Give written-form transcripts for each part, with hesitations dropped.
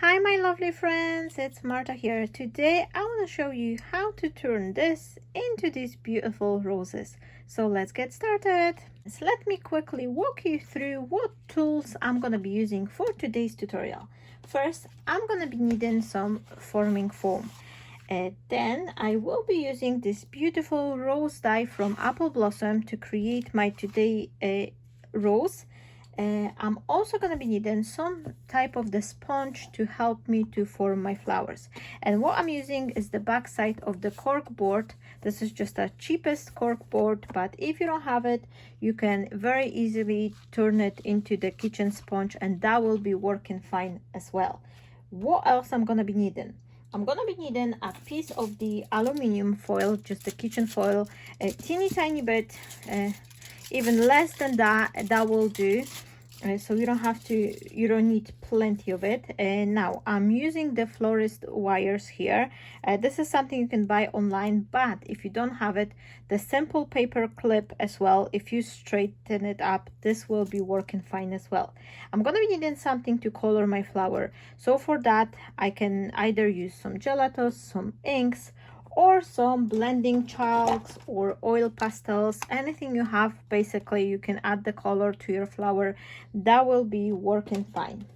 Hi my lovely friends, it's Marta here. Today I want to show you how to turn this into these beautiful roses. So let's get started. So let me quickly walk you through what tools I'm going to be using for today's tutorial. First, I'm going to be needing some forming foam. Then I will be using this beautiful rose dye from Apple Blossom to create my today rose. I'm also going to be needing some type of the sponge to help me to form my flowers. And what I'm using is the back side of the cork board. This is just the cheapest cork board, but if you don't have it, you can very easily turn it into the kitchen sponge and that will be working fine as well. What else I'm going to be needing? I'm going to be needing a piece of the aluminum foil, just the kitchen foil, a teeny tiny bit, even less than that will do. So you don't need plenty of it. And now I'm using the florist wires here. This is something you can buy online, but if you don't have it, the simple paper clip as well, if you straighten it up, this will be working fine as well. I'm gonna be needing something to color my flower, so for that I can either use some gelatos, some inks, or some blending chalks or oil pastels. Anything you have, basically you can add the color to your flower. That will be working fine.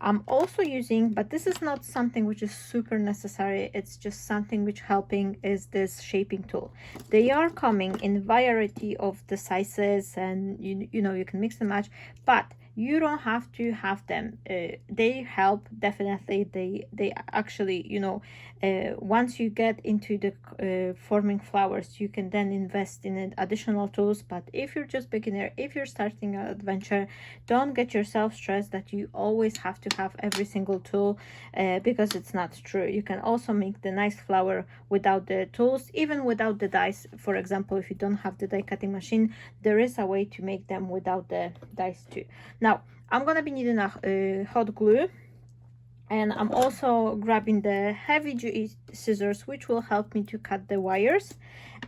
I'm also using, but this is not something which is super necessary, it's just something which helping, is this shaping tool. They are coming in variety of the sizes, and you know you can mix and match, but you don't have to have them. They help definitely. They actually, you know, once you get into the forming flowers, you can then invest in additional tools. But if you're just beginner, if you're starting an adventure, don't get yourself stressed that you always have to have every single tool, because it's not true. You can also make the nice flower without the tools, even without the dies. For example, if you don't have the die cutting machine, there is a way to make them without the dies too. Now I'm gonna be needing a hot glue, and I'm also grabbing the heavy duty scissors, which will help me to cut the wires.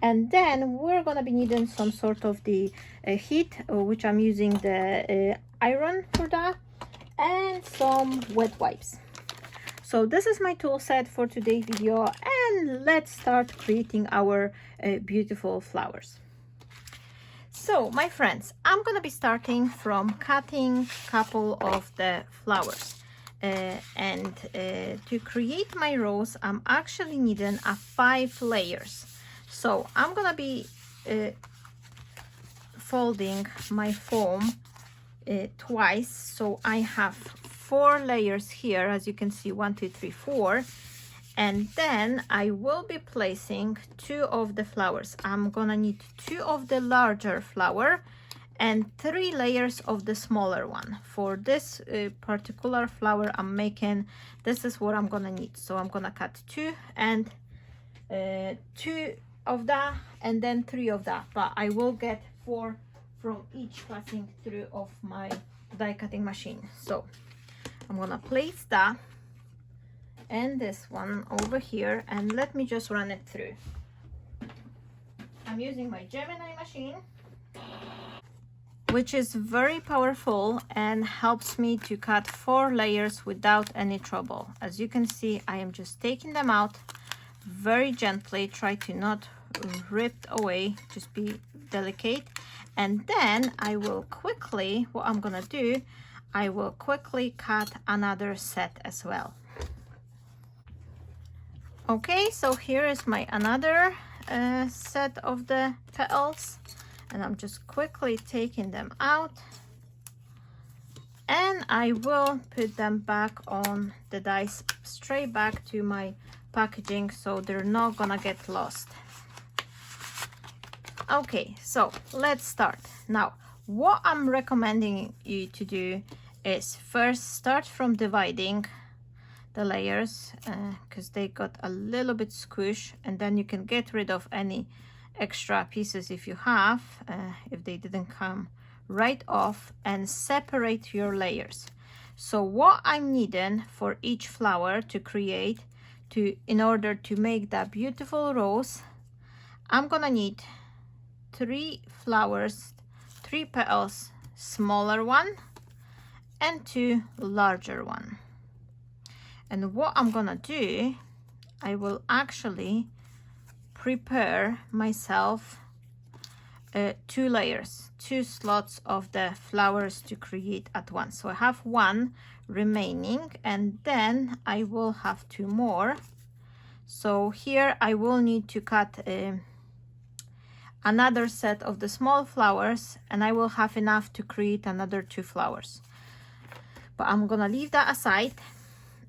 And then we're gonna be needing some sort of the heat, which I'm using the iron for that, and some wet wipes. So this is my tool set for today's video, and let's start creating our beautiful flowers. So my friends, I'm gonna be starting from cutting a couple of the flowers. To create my rose, I'm actually needing 5 layers. So I'm gonna be folding my foam twice, so I have 4 layers here, as you can see, 1 2 3 4. And then I will be placing 2 of the flowers. I'm gonna need 2 of the larger flower and 3 layers of the smaller one. For this particular flower I'm making, this is what I'm gonna need. So I'm gonna cut 2 and 2 of that, and then 3 of that, but I will get 4 from each passing through of my die cutting machine. So I'm gonna place that and this one over here, and let me just run it through. I'm using my Gemini machine, which is very powerful and helps me to cut 4 layers without any trouble. As you can see, I am just taking them out very gently. Try to not rip away, just be delicate. And then I will quickly, what I'm gonna do, I will quickly cut another set as well. Okay, so here is my another set of the petals, and I'm just quickly taking them out, and I will put them back on the dies, straight back to my packaging, so they're not gonna get lost. Okay, so let's start. Now what I'm recommending you to do is first start from dividing the layers, because they got a little bit squish, and then you can get rid of any extra pieces if you have, if they didn't come right off, and separate your layers. So what I'm needing for each flower to create, in order to make that beautiful rose, I'm gonna need 3 flowers, 3 petals, smaller one, and 2 larger one. And what I'm gonna do, I will actually prepare myself 2 layers, 2 slots of the flowers to create at once. So I have 1 remaining, and then I will have 2 more. So here I will need to cut another set of the small flowers, and I will have enough to create another 2 flowers. But I'm gonna leave that aside,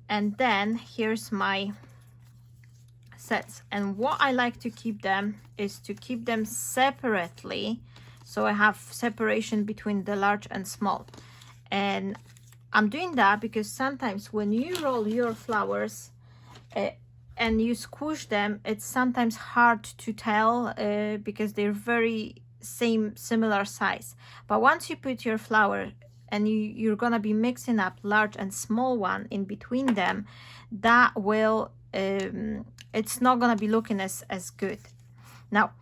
and then here's my sets. And what I like to keep them is to keep them separately, so I have separation between the large and small. And I'm doing that because sometimes when you roll your flowers and you squish them, it's sometimes hard to tell because they're very similar size. But once you put your flower and you're gonna be mixing up large and small one in between them, that will it's not gonna be looking as good. Now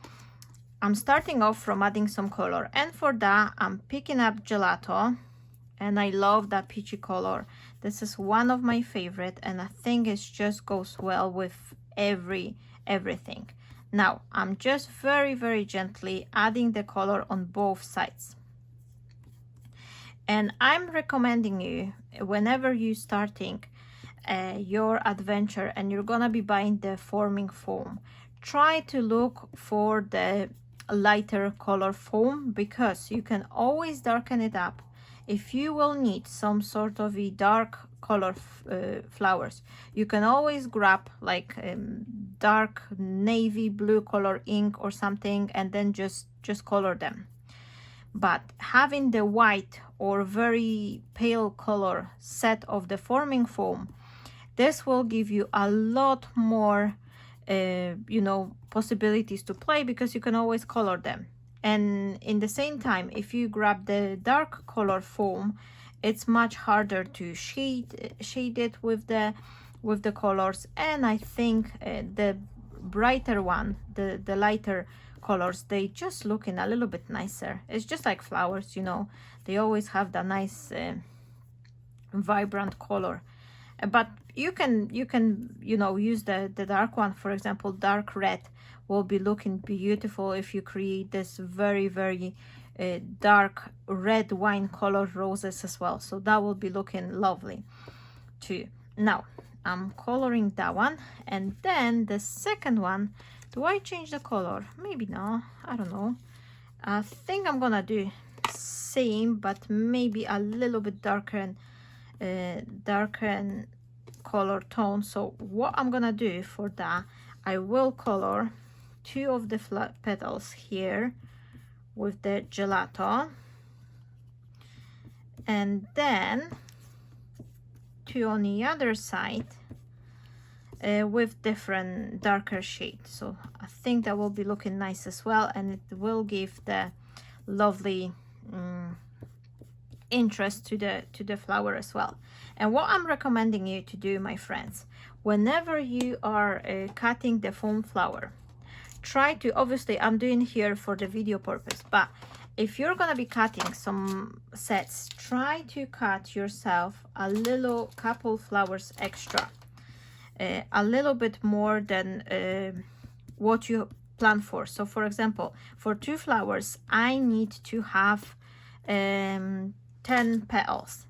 I'm starting off from adding some color, and for that I'm picking up gelato, and I love that peachy color. This is one of my favorite, and I think it just goes well with everything. Now I'm just very gently adding the color on both sides. And I'm recommending you, whenever you starting your adventure and you're gonna be buying the forming foam, try to look for the lighter color foam, because you can always darken it up. If you will need some sort of a dark color flowers, you can always grab like dark navy blue color ink or something, and then just color them. But having the white or very pale color set of the forming foam, this will give you a lot more you know, possibilities to play, because you can always color them. And in the same time, if you grab the dark color foam, it's much harder to shade it with the colors. And I think the brighter one, the lighter colors, they just looking a little bit nicer. It's just like flowers, you know, they always have that nice vibrant color. But you can you know, use the dark one. For example, dark red will be looking beautiful if you create this very dark red wine color roses as well. So that will be looking lovely too. Now I'm coloring that one, and then the second one, do I change the color? Maybe no, I don't know. I think I'm gonna do same, but maybe a little bit darker and color tone. So what I'm gonna do for that, I will color 2 of the petals here with the gelato, and then 2 on the other side with different darker shades. So I think that will be looking nice as well, and it will give the lovely interest to the flower as well. And what I'm recommending you to do, my friends, whenever you are cutting the foam flower, try to, obviously I'm doing here for the video purpose, but if you're gonna be cutting some sets, try to cut yourself a little couple flowers extra, a little bit more than what you plan for. So for example, for 2 flowers I need to have 10 petals,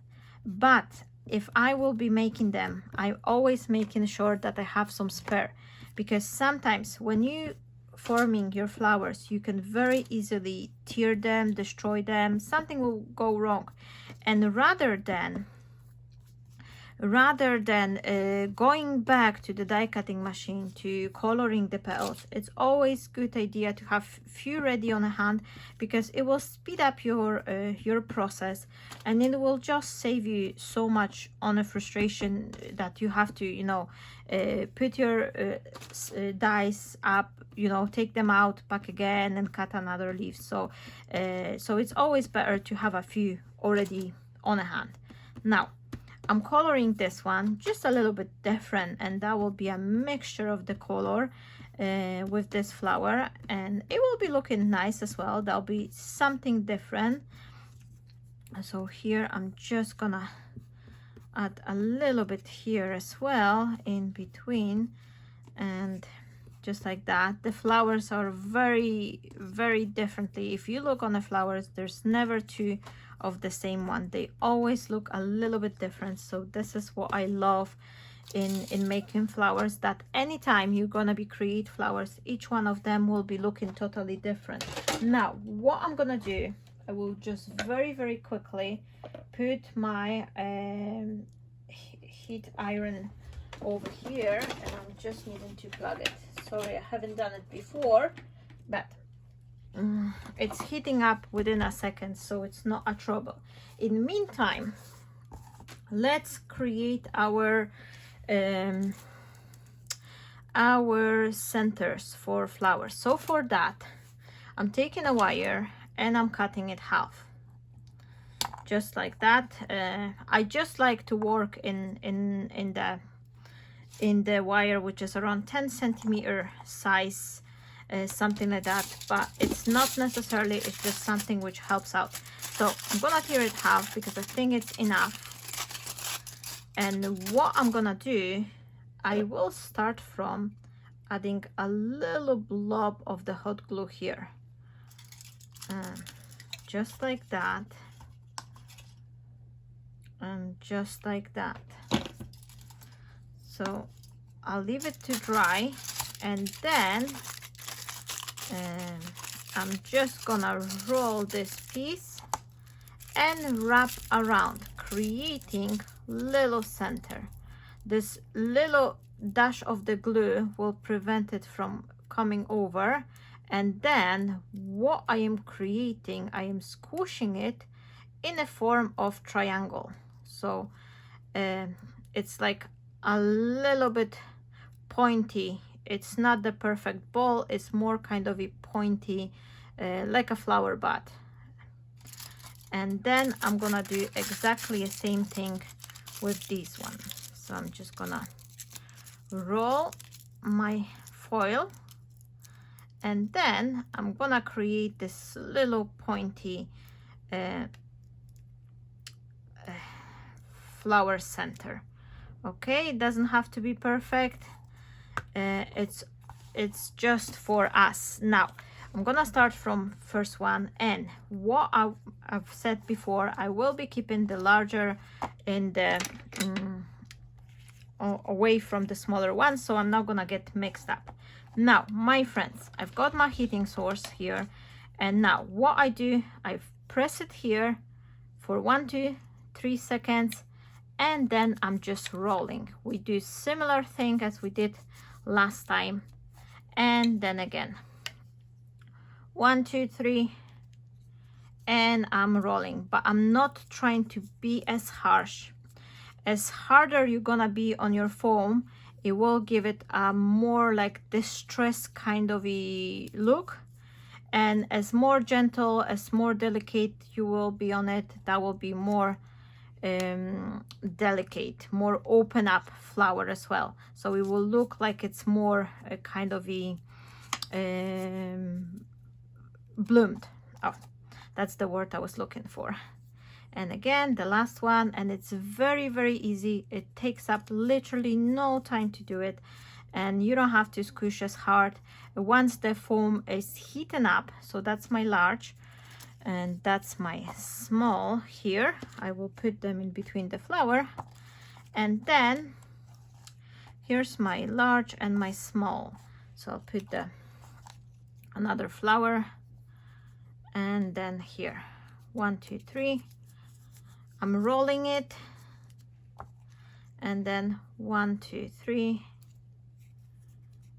but if I will be making them, I'm always making sure that I have some spare, because sometimes when you forming your flowers, you can very easily tear them, destroy them, something will go wrong. And rather than going back to the die cutting machine to coloring the petals, it's always good idea to have few ready on hand, because it will speed up your process, and it will just save you so much on a frustration that you have to, you know, put your dies up, you know, take them out, back again, and cut another leaf. So so it's always better to have a few already on hand. Now I'm coloring this one just a little bit different, and that will be a mixture of the color with this flower, and it will be looking nice as well. That'll be something different. So here I'm just gonna add a little bit here as well in between, and just like that. The flowers are very, very differently. If you look on the flowers, there's never two of the same one. They always look a little bit different. So this is what I love in making flowers, that anytime you're gonna be create flowers, each one of them will be looking totally different. Now what I'm gonna do, I will just very, very quickly put my heat iron over here, and I'm just needing to plug it. Sorry, I haven't done it before, but it's heating up within a second, so it's not a trouble. In the meantime, let's create our centers for flowers. So for that, I'm taking a wire and I'm cutting it half, just like that. I just like to work in the wire, which is around 10 centimeter size, something like that, but it's not necessarily, it's just something which helps out. So I'm gonna tear it half because I think it's enough. And what I'm gonna do, I will start from adding a little blob of the hot glue here, just like that, and just like that. So I'll leave it to dry, and then I'm just gonna roll this piece and wrap around, creating little center. This little dash of the glue will prevent it from coming over, and then what I am creating, I am squishing it in a form of triangle. So it's like a little bit pointy. It's not the perfect ball, it's more kind of a pointy, like a flower bud. And then I'm gonna do exactly the same thing with this one. So I'm just gonna roll my foil, and then I'm gonna create this little pointy flower center. Okay, it doesn't have to be perfect. It's just for us. Now I'm gonna start from first one, and what I've said before, I will be keeping the larger in the away from the smaller one, so I'm not gonna get mixed up. Now my friends, I've got my heating source here, and now what I do, I press it here for 1 to 3 seconds, and then I'm just rolling. We do similar thing as we did last time, and then again 1 2 3, and I'm rolling, but I'm not trying to be as harsh. As harder you're gonna be on your foam, it will give it a more like distress kind of a look, and as more gentle, as more delicate you will be on it, that will be more delicate, more open up flower as well. So it will look like it's more a kind of a bloomed. Oh, that's the word I was looking for. And again, the last one, and it's very, very easy. It takes up literally no time to do it, and you don't have to squish as hard. Once the foam is heating up, so that's my large and that's my small here, I will put them in between the flower, and then here's my large and my small. So I'll put the another flower, and then here 1 2 3, I'm rolling it, and then 1 2 3,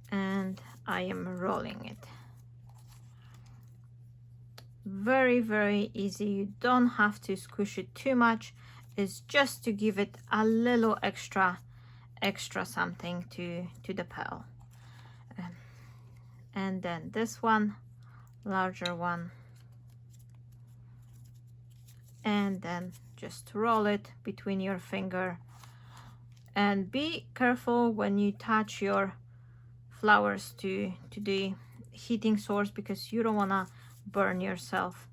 and I am rolling it. Very, very easy. You don't have to squish it too much. It's just to give it a little extra something to the petal. And then this one, larger one, and then just roll it between your finger, and be careful when you touch your flowers to the heating source, because you don't want to burn yourself,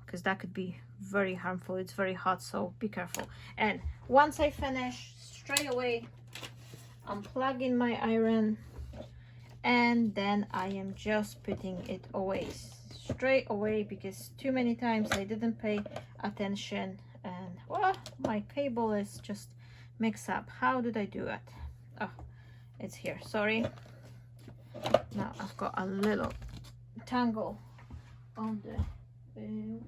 because that could be very harmful. It's very hot, so be careful. And once I finish, straight away I'm plugging my iron, and then I am just putting it away straight away, because too many times I didn't pay attention, and well, my cable is just mixed up. How did I do it? Oh, it's here, sorry. Now I've got a little tangle on the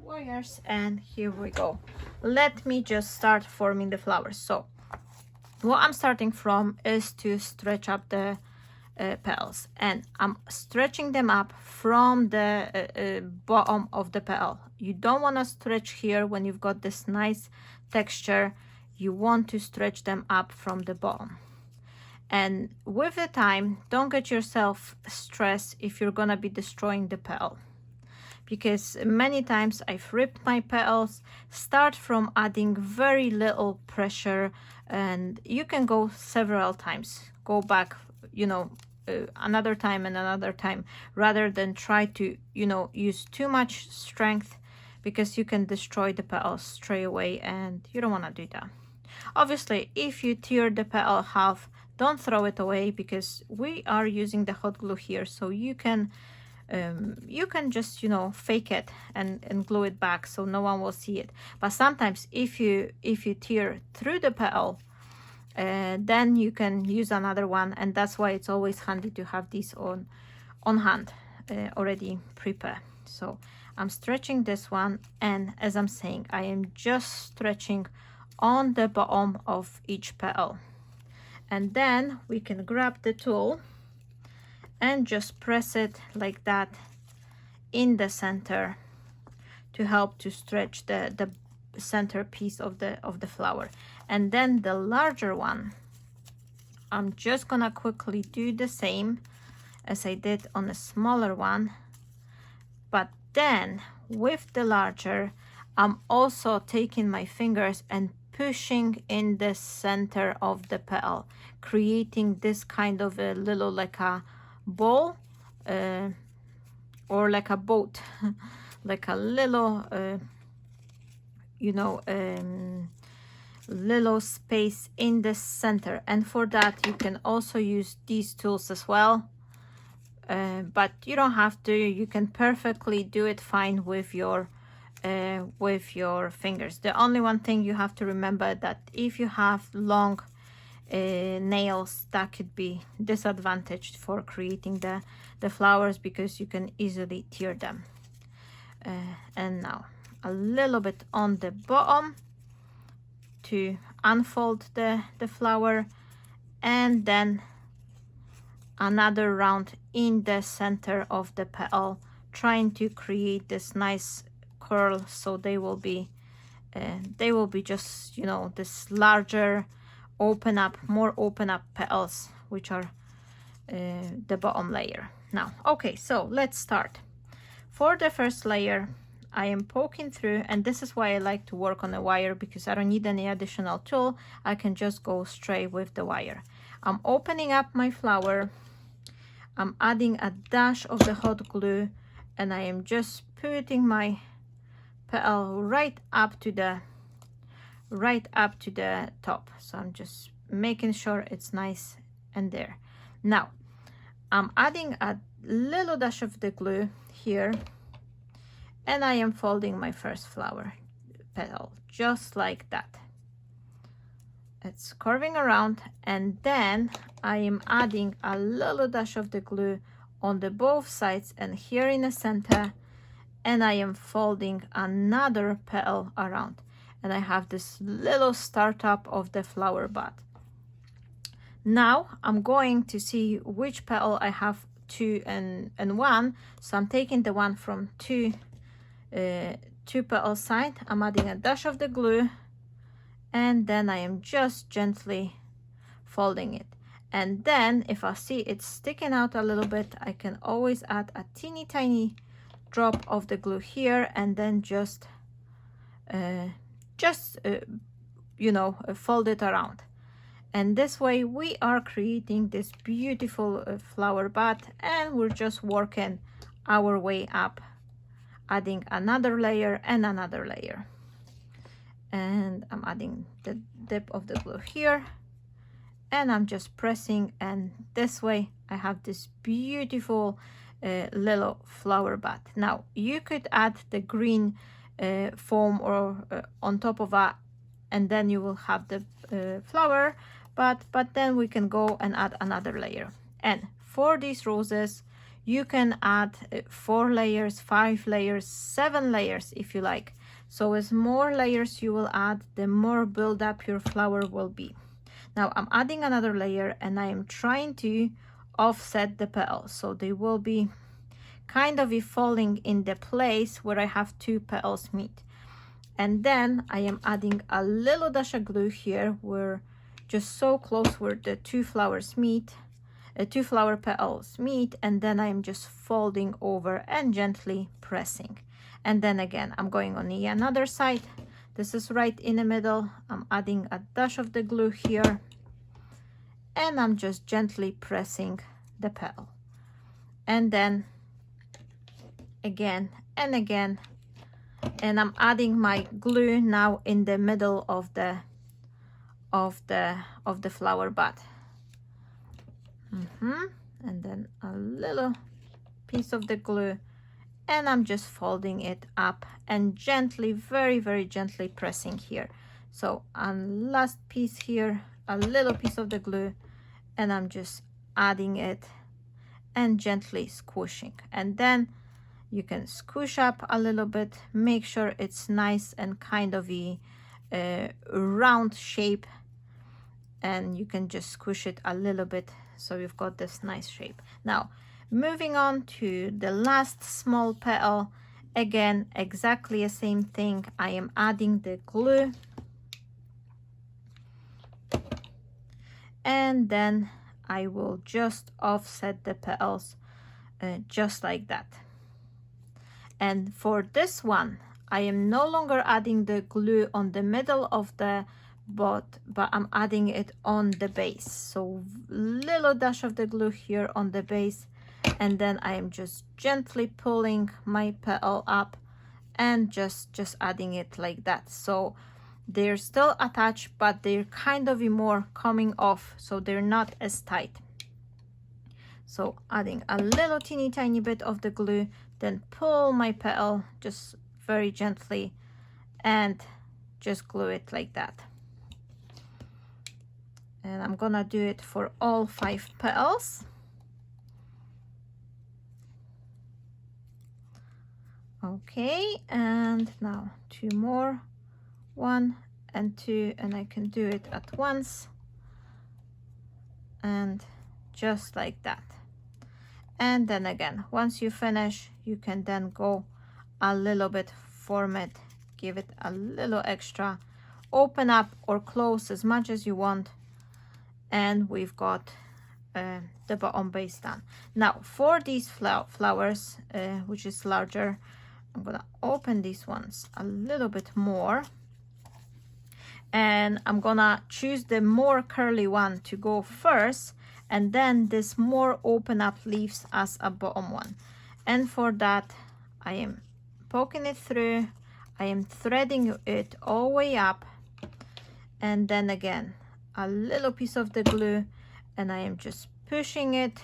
wires, and here we go. Let me just start forming the flowers. So what I'm starting from is to stretch up the petals, and I'm stretching them up from the bottom of the petal. You don't want to stretch here when you've got this nice texture. You want to stretch them up from the bottom. And with the time, don't get yourself stressed if you're gonna be destroying the petal, because many times I've ripped my petals. Start from adding very little pressure, and you can go several times, go back, you know, another time and another time, rather than try to, you know, use too much strength, because you can destroy the petals straight away, and you don't want to do that. Obviously, if you tear the petal half, don't throw it away, because we are using the hot glue here, so you can just, you know, fake it and glue it back so no one will see it. But sometimes if you tear through the petal, then you can use another one, and that's why it's always handy to have these on hand, already prepared. So I'm stretching this one, and as I'm saying, I am just stretching on the bottom of each petal, and then we can grab the tool and just press it like that in the center to help to stretch the center piece of the flower. And then the larger one, I'm just gonna quickly do the same as I did on the smaller one, but then with the larger, I'm also taking my fingers and pushing in the center of the petal, creating this kind of a little, like a ball, or like a boat, like a little you know, little space in the center. And for that you can also use these tools as well, but you don't have to. You can perfectly do it fine with your fingers. The only one thing you have to remember, that if you have long nails, that could be disadvantaged for creating the flowers, because you can easily tear them. And now a little bit on the bottom to unfold the flower, and then another round in the center of the petal, trying to create this nice curl, so they will be just, you know, this larger more open up petals, which are the bottom layer. Now, okay, so let's start. For the first layer, I am poking through, and this is why I like to work on a wire, because I don't need any additional tool. I can just go straight with the wire. I'm opening up my flower, I'm adding a dash of the hot glue, and I am just putting my petal right up to the top. So I'm just making sure it's nice and there. Now I'm adding a little dash of the glue here, and I am folding my first flower petal just like that. It's curving around, and then I am adding a little dash of the glue on the both sides and here in the center, and I am folding another petal around, and I have this little startup of the flower bud. Now I'm going to see which petal I have 2 and 1, so I'm taking the one from two petal side. I'm adding a dash of the glue, and then I am just gently folding it. And then if I see it's sticking out a little bit, I can always add a teeny tiny drop of the glue here, and then just you know, fold it around. And this way we are creating this beautiful flower bud, and we're just working our way up, adding another layer and another layer. and I'm adding the dip of the glue here, and I'm just pressing, and this way I have this beautiful little flower bud. Now you could add the green foam or on top of that, and then you will have the flower, but then we can go and add another layer. And for these roses you can add 4 layers, 5 layers, 7 layers if you like. So as more layers you will add, the more build up your flower will be. Now I'm adding another layer, and I am trying to offset the petals, so they will be kind of falling in the place where I have 2 petals meet. And then I am adding a little dash of glue here, where just so close where the 2 flowers meet, 2 flower petals meet, and then I am just folding over and gently pressing. And then again I'm going on the another side. This is right in the middle. I'm adding a dash of the glue here, and I'm just gently pressing the petal. And then again and again, and I'm adding my glue now in the middle of the flower bud. And then a little piece of the glue, and I'm just folding it up and gently, very, very gently pressing here. So on last piece here, a little piece of the glue, and I'm just adding it and gently squishing. And then you can squish up a little bit, make sure it's nice and kind of a round shape, and you can just squish it a little bit so you've got this nice shape. Now moving on to the last small petal, again exactly the same thing. I am adding the glue, and then I will just offset the petals just like that. And for this one I am no longer adding the glue on the middle of the bud, but I'm adding it on the base. So little dash of the glue here on the base, and then I am just gently pulling my petal up and just adding it like that. So they're still attached, but they're kind of more coming off, so they're not as tight. So adding a little teeny tiny bit of the glue, then pull my petal just very gently and just glue it like that. And I'm gonna do it for all 5 petals. Okay, and now 2 more, 1 and 2, and I can do it at once, and just like that. And then again, once you finish, you can then go a little bit, form it, give it a little extra, open up or close as much as you want, and we've got the bottom base done. Now for these flowers, which is larger, I'm gonna open these ones a little bit more, and I'm gonna choose the more curly one to go first, and then this more open up leaves as a bottom one. And for that I am poking it through, I am threading it all the way up, and then again a little piece of the glue, and I am just pushing it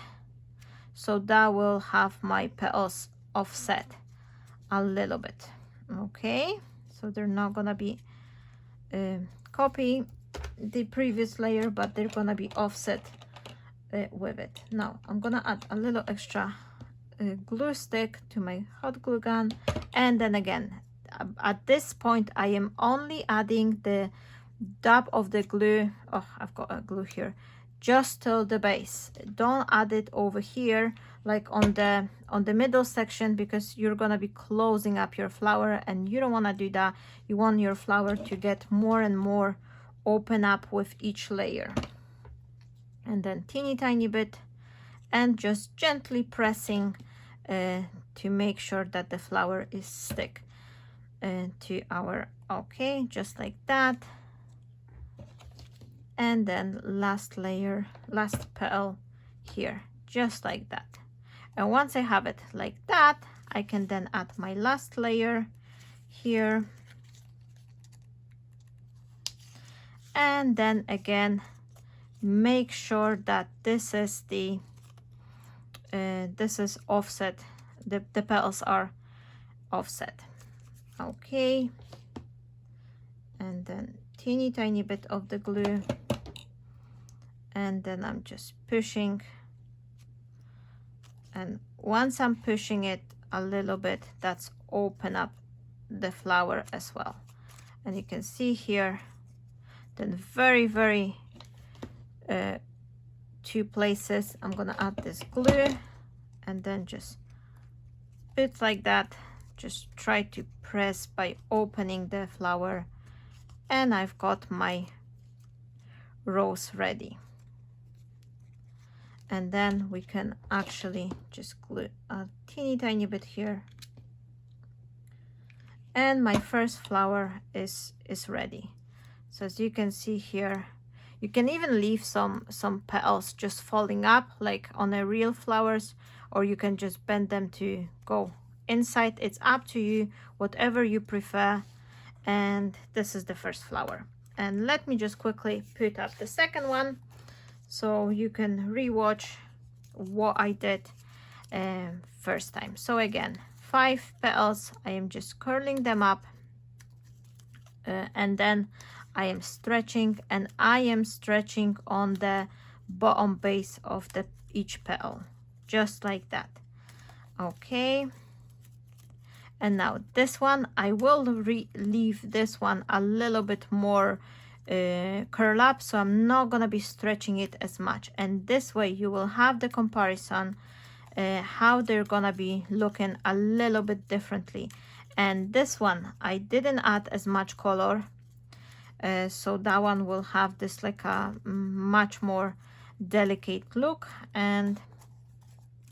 so that will have my petals offset a little bit. Okay, so they're not gonna be copy the previous layer, but they're gonna be offset with it. Now I'm gonna add a little extra glue stick to my hot glue gun, and then again at this point I am only adding the dab of the glue, oh I've got a glue here, just till the base. Don't add it over here like on the middle section, because you're gonna be closing up your flower, and you don't want to do that. You want your flower to get more and more open up with each layer. And then teeny tiny bit, and just gently pressing to make sure that the flower is stick to our, okay, just like that. And then last layer, last petal here, just like that. And once I have it like that, I can then add my last layer here, And then again, make sure that this is the this is offset, the petals are offset. Okay, and then teeny tiny bit of the glue, and then I'm just pushing, and once I'm pushing it a little bit, that's open up the flower as well. And you can see here then very two places I'm gonna add this glue, and then just bit like that, just try to press by opening the flower, and I've got my rose ready. And then we can actually just glue a teeny tiny bit here, and my first flower is ready. So as you can see here, you can even leave some petals just falling up like on the real flowers, or you can just bend them to go inside. It's up to you, whatever you prefer. And this is the first flower. And let me just quickly put up the second one so you can rewatch what I did first time. So again, 5 petals, I am just curling them up, and then I am stretching, and I am stretching on the bottom base of the each petal, just like that. Okay, and now this one, I will leave this one a little bit more curl up, so I'm not gonna be stretching it as much, and this way you will have the comparison how they're gonna be looking a little bit differently. And this one I didn't add as much color, so that one will have this like a much more delicate look. And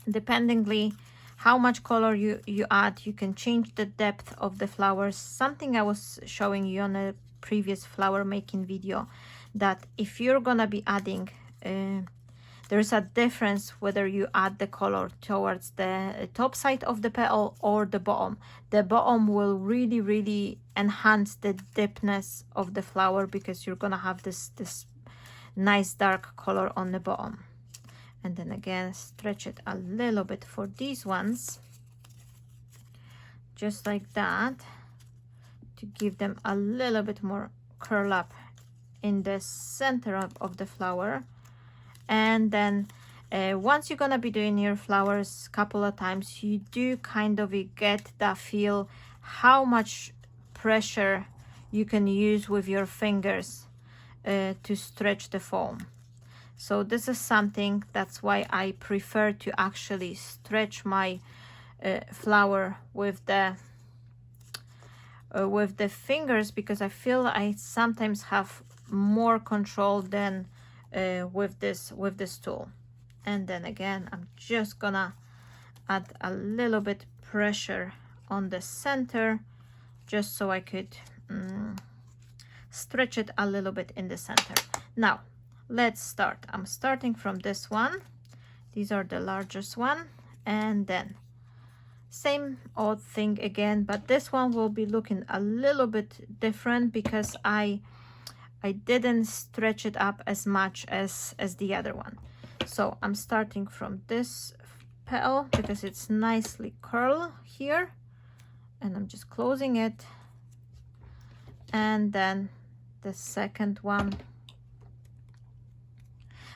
dependingly how much color you add, you can change the depth of the flowers. Something I was showing you on a previous flower making video, that if you're gonna be adding there's a difference whether you add the color towards the top side of the petal or the bottom. The bottom will really enhance the deepness of the flower, because you're gonna have this nice dark color on the bottom. And then again, stretch it a little bit for these ones, just like that, to give them a little bit more curl up in the center of the flower. And then once you're gonna be doing your flowers a couple of times, you do kind of get that feel how much pressure you can use with your fingers to stretch the foam. So this is something, that's why I prefer to actually stretch my flower with the fingers, because I feel I sometimes have more control than with this tool. And then again, I'm just gonna add a little bit pressure on the center, just so I could stretch it a little bit in the center. Now let's start. I'm starting from this one. These are the largest one, and then same old thing again, but this one will be looking a little bit different because I didn't stretch it up as much as the other one. So I'm starting from this petal because it's nicely curled here, and I'm just closing it. And then the second one.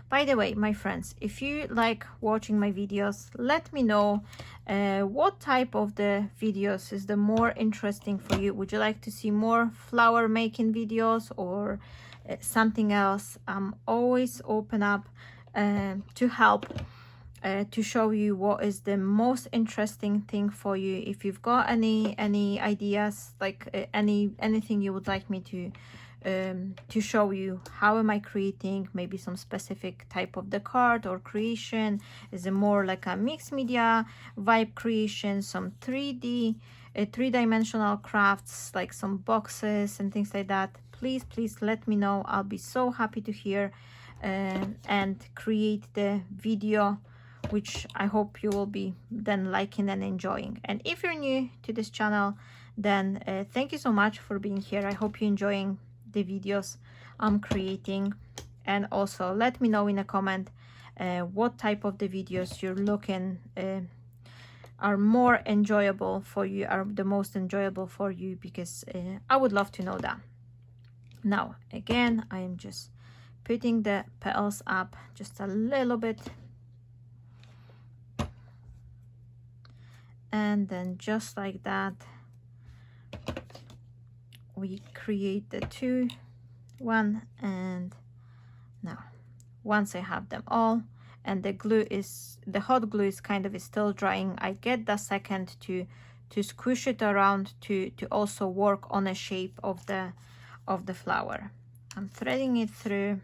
By the way, my friends, if you like watching my videos, let me know what type of the videos is the more interesting for you. Would you like to see more flower making videos or something else? I'm always open up to help, to show you what is the most interesting thing for you. If you've got any ideas, like anything you would like me to show you, how am I creating maybe some specific type of the card or creation, is it more like a mixed media vibe creation, some 3D three-dimensional crafts like some boxes and things like that, please let me know. I'll be so happy to hear and create the video, which I hope you will be then liking and enjoying. And if you're new to this channel, then thank you so much for being here. I hope you're enjoying the videos. I'm creating. And also let me know in a comment what type of the videos you're looking are more enjoyable for you, are the most enjoyable for you, because I would love to know that. Now again, I am just putting the petals up just a little bit, and then just like that we create the two, one, and now once I have them all, and the hot glue is kind of still drying, I get the second to squish it around to also work on a shape of the flower. I'm threading it through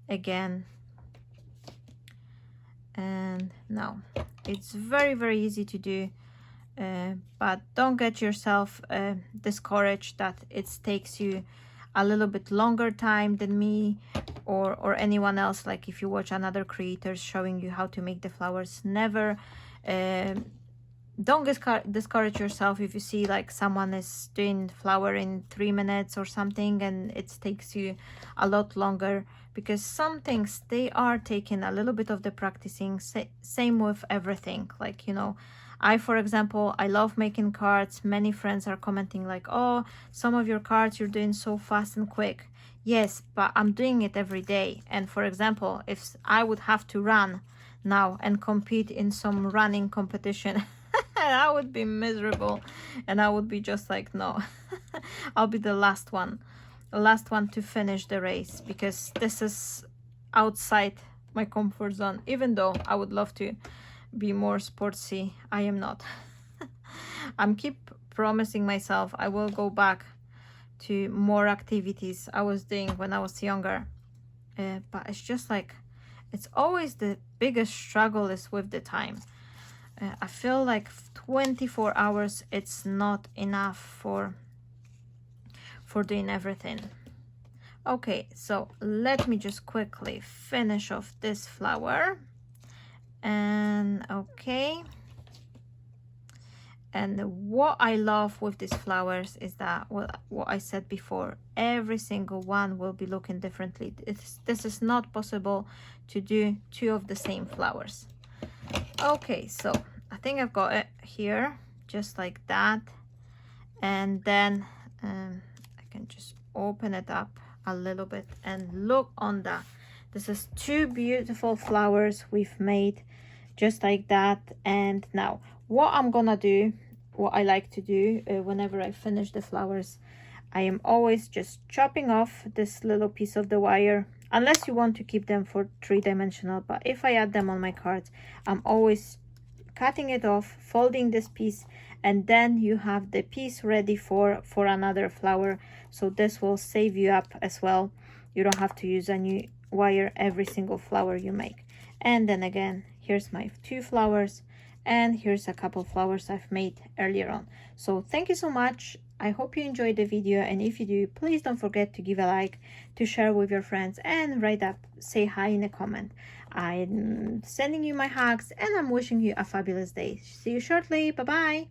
again, and now it's very easy to do, but don't get yourself discouraged that it takes you a little bit longer time than me or anyone else. Like if you watch another creators showing you how to make the flowers, never don't discourage yourself if you see like someone is doing flower in 3 minutes or something and it takes you a lot longer, because some things they are taking a little bit of the practicing. Same with everything, like, you know, for example, I love making cards. Many friends are commenting like, oh, some of your cards you're doing so fast and quick. Yes, but I'm doing it every day. And for example, if I would have to run now and compete in some running competition, I would be miserable, and I would be just like, no, I'll be the last one to finish the race, because this is outside my comfort zone. Even though I would love to be more sportsy, I am not. I'm keep promising myself I will go back to more activities I was doing when I was younger, but it's just like, it's always the biggest struggle is with the time. I feel like 24 hours it's not enough for doing everything. Okay, so let me just quickly finish off this flower. And okay, and what I love with these flowers is that, well, what I said before, every single one will be looking differently. This is not possible to do two of the same flowers. Okay, so I think I've got it here just like that, and then I can just open it up a little bit and look on that. This is two beautiful flowers we've made just like that. And now what I'm gonna do, what I like to do whenever I finish the flowers, I am always just chopping off this little piece of the wire, unless you want to keep them for 3-dimensional. But if I add them on my cards, I'm always cutting it off, folding this piece, and then you have the piece ready for another flower. So this will save you up as well. You don't have to use a new wire every single flower you make. And then again, here's my two flowers, and here's a couple flowers I've made earlier on. So thank you so much. I hope you enjoyed the video, and if you do, please don't forget to give a like, to share with your friends, and write up, say hi in a comment. I'm sending you my hugs, and I'm wishing you a fabulous day. See you shortly. Bye bye.